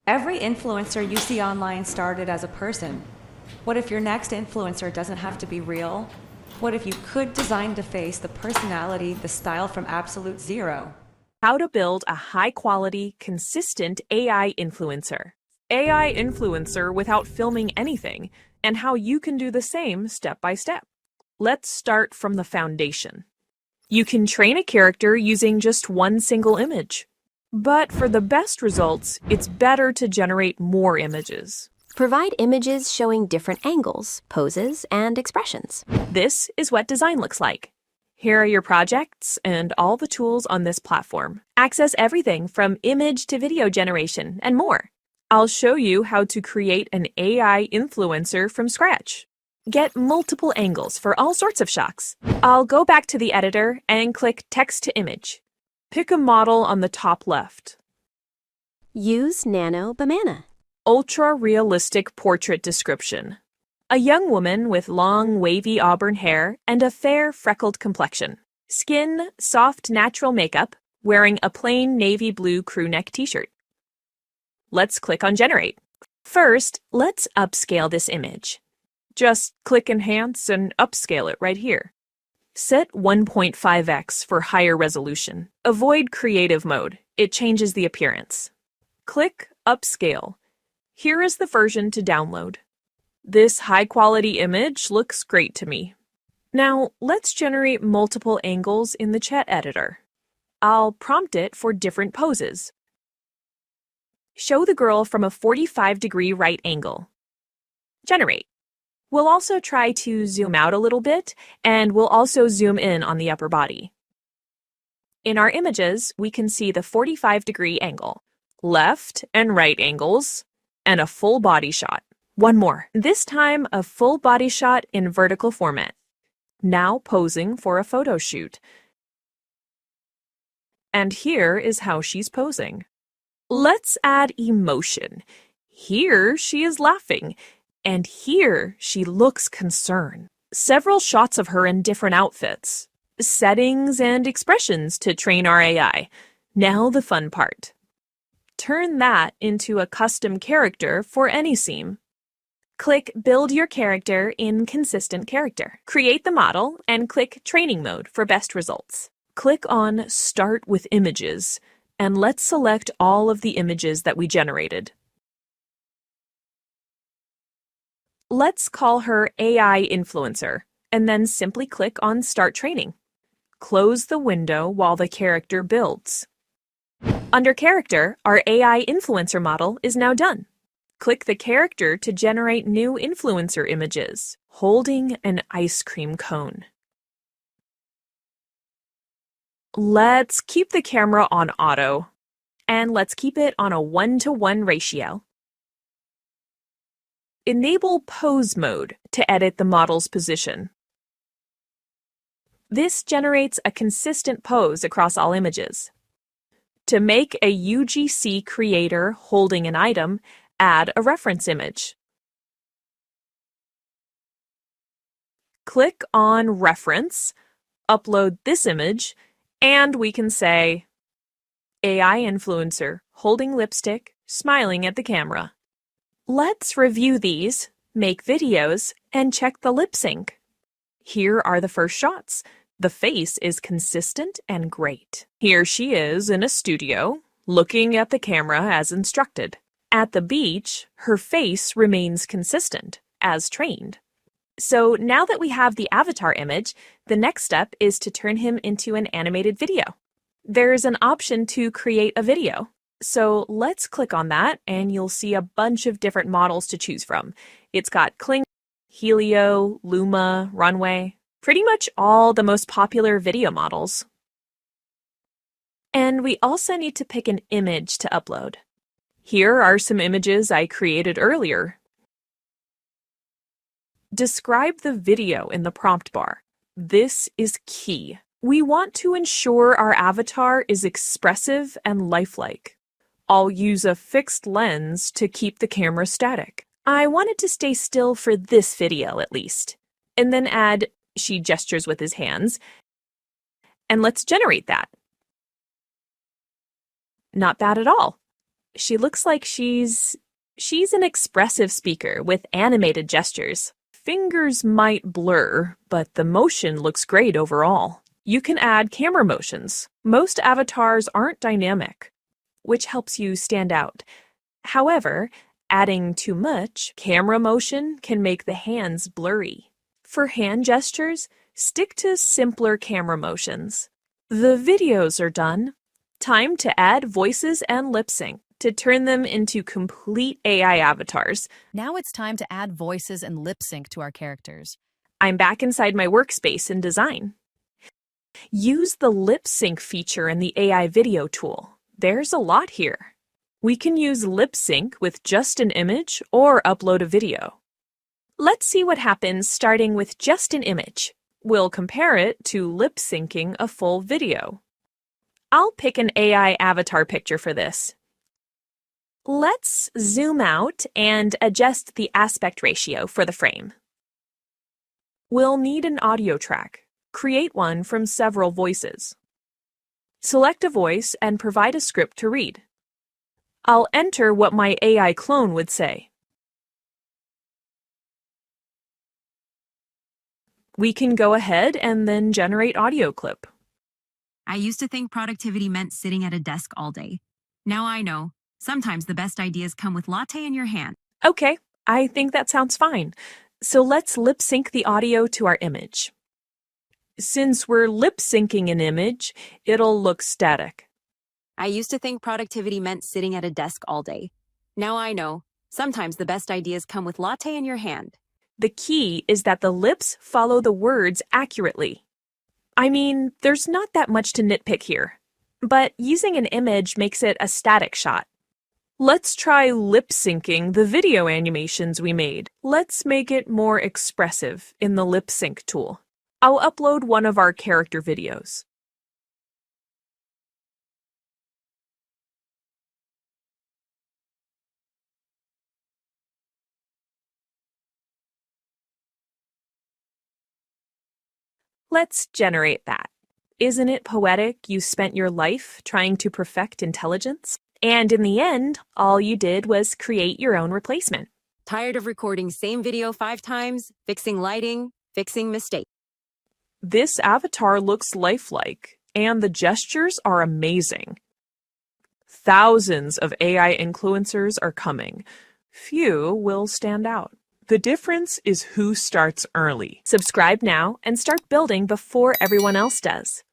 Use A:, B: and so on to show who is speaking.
A: Every influencer you see online started as a person. What if your next influencer doesn't have to be real? What if you could design the face, the personality, the style from absolute zero?
B: How to build a high-quality, consistent AI influencer. AI influencer without filming anything, and how you can do the same step by step. Let's start from the foundation. You can train a character using just one single image. But for the best results, it's better to generate more images.
C: Provide images showing different angles, poses, and expressions.
B: This is what design looks like. Here are your projects and all the tools on this platform. Access everything from image to video generation and more. I'll show you how to create an AI influencer from scratch. Get multiple angles for all sorts of shots. I'll go back to the editor and click Text to Image. Pick a model on the top left.
C: Use Nano Banana.
B: Ultra-realistic portrait description. A young woman with long, wavy auburn hair and a fair, freckled complexion. Skin, soft, natural makeup, wearing a plain navy blue crew neck t-shirt. Let's click on Generate. First, let's upscale this image. Just click Enhance and upscale it right here. Set 1.5x for higher resolution. Avoid creative mode. It changes the appearance. Click Upscale. Here is the version to download. This high-quality image looks great to me. Now, let's generate multiple angles in the chat editor. I'll prompt it for different poses. Show the girl from a 45-degree right angle. Generate. We'll also try to zoom out a little bit, and we'll also zoom in on the upper body. In our images, we can see the 45-degree angle, left and right angles, and a full body shot. One more, this time a full body shot in vertical format. Now posing for a photo shoot. And here is how she's posing. Let's add emotion. Here she is laughing. And here, she looks concerned. Several shots of her in different outfits. Settings and expressions to train our AI. Now the fun part. Turn that into a custom character for any scene. Click Build Your Character in Consistent Character. Create the model and click Training Mode for best results. Click on Start with Images, and let's select all of the images that we generated. Let's call her AI Influencer, and then simply click on Start Training. Close the window while the character builds. Under Character, our AI Influencer model is now done. Click the character to generate new influencer images, holding an ice cream cone. Let's keep the camera on auto, and let's keep it on a 1:1 ratio. Enable Pose Mode to edit the model's position. This generates a consistent pose across all images. To make a UGC creator holding an item, add a reference image. Click on Reference, upload this image, and we can say, AI influencer holding lipstick, smiling at the camera. Let's review these, make videos, and check the lip sync. Here are the first shots. The face is consistent and great. Here she is in a studio, looking at the camera as instructed. At the beach, her face remains consistent, as trained. So now that we have the avatar image, the next step is to turn him into an animated video. There's an option to create a video. So let's click on that, and you'll see a bunch of different models to choose from. It's got Kling, Helio, Luma, Runway, pretty much all the most popular video models. And we also need to pick an image to upload. Here are some images I created earlier. Describe the video in the prompt bar. This is key. We want to ensure our avatar is expressive and lifelike. I'll use a fixed lens to keep the camera static. I want it to stay still for this video at least. And then add, she gestures with his hands. And let's generate that. Not bad at all. She looks like she's an expressive speaker with animated gestures. Fingers might blur, but the motion looks great overall. You can add camera motions. Most avatars aren't dynamic, which helps you stand out. However, adding too much camera motion can make the hands blurry. For hand gestures, stick to simpler camera motions. The videos are done. Time to add voices and lip sync to turn them into complete AI avatars.
D: Now it's time to add voices and lip sync to our characters.
B: I'm back inside my workspace in design. Use the lip sync feature in the AI video tool. There's a lot here. We can use lip sync with just an image or upload a video. Let's see what happens starting with just an image. We'll compare it to lip syncing a full video. I'll pick an AI avatar picture for this. Let's zoom out and adjust the aspect ratio for the frame. We'll need an audio track. Create one from several voices. Select a voice and provide a script to read. I'll enter what my AI clone would say. We can go ahead and then generate audio clip.
E: I used to think productivity meant sitting at a desk all day. Now I know. Sometimes the best ideas come with latte in your hand.
B: Okay, I think that sounds fine. So let's lip sync the audio to our image. Since we're lip syncing an image, it'll look static.
E: I used to think productivity meant sitting at a desk all day. Now I know. Sometimes the best ideas come with latte in your hand.
B: The key is that the lips follow the words accurately. I mean, there's not that much to nitpick here, but using an image makes it a static shot. Let's try lip syncing the video animations we made. Let's make it more expressive in the lip sync tool. I'll upload one of our character videos. Let's generate that. Isn't it poetic you spent your life trying to perfect intelligence? And in the end, all you did was create your own replacement.
E: Tired of recording same video 5 times, fixing lighting, fixing mistakes.
B: This avatar looks lifelike, and the gestures are amazing. Thousands of AI influencers are coming. Few will stand out. The difference is who starts early. Subscribe now and start building before everyone else does.